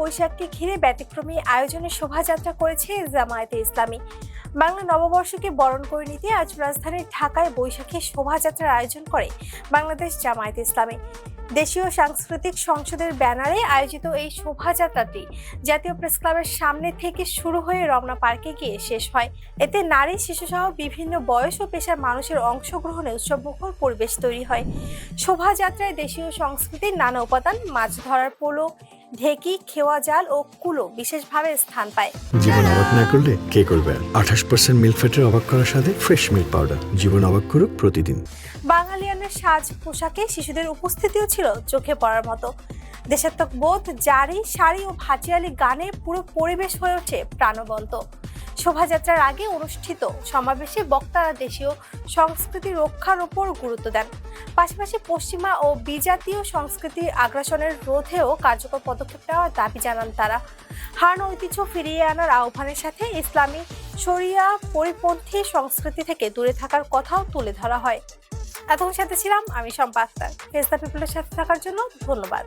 বৈশাখকে ঘিরে ব্যতিক্রমী আয়োজনের শোভাযাত্রা করেছে জামায়াতে ইসলামী। বাংলা নববর্ষকে বরণ করে নিতে আজ রাজধানীর ঢাকায় বৈশাখী শোভাযাত্রার আয়োজন করে বাংলাদেশ জামায়াতে ইসলামী। দেশীয় সাংস্কৃতিক সংসদের ব্যানারে আয়োজিত এই শোভাযাত্রাটি জাতীয় প্রেসক্লাবের সামনে থেকে শুরু হয়ে রমনা পার্কে গিয়ে শেষ হয়। এতে নারী, শিশুসহ বিভিন্ন বয়স ও পেশার মানুষের অংশগ্রহণে উৎসবমুখর পরিবেশ তৈরি হয়। শোভাযাত্রায় দেশীয় সংস্কৃতির নানা উপাদান, মাছ ধরার পোলো, ঢেকি, খেওয়া জাল ও কুলো বিশেষভাবে স্থান পায়। জীবন অবাক না করলে কে করবে? 28% মিল্ক ফ্যাটের অবাক করার সাথে ফ্রেশ মিল্ক পাউডার। জীবন অবাক করুক প্রতিদিন। বাঙালিয়ানের সাজ পোশাকে শিশুদের উপস্থিতিও ছিল চোখে পড়ার মতো। দেশাত্মবোধ, জারি, শাড়ি ও ভাটিয়ালি গানে পুরো পরিবেশ হয়ে ওঠে প্রাণবন্ত। শোভাযাত্রার আগে অনুষ্ঠিত সমাবেশে বক্তারা দেশীয় সংস্কৃতি রক্ষার উপর গুরুত্ব দেন। পাশাপাশি পশ্চিমা ও বিজাতীয় সংস্কৃতির আগ্রাসনের রোধেও কার্যকর পদক্ষেপ নেওয়ার দাবি জানান তারা। হারানো ঐতিহ্য ফিরিয়ে আনার আহ্বানের সাথে ইসলামী শরিয়া পরিপন্থী সংস্কৃতি থেকে দূরে থাকার কথাও তুলে ধরা হয়। এতক্ষণ সাথে ছিলাম আমি শম্পা আক্তার। ফেস দ্য পিপলের সাথে থাকার জন্য ধন্যবাদ।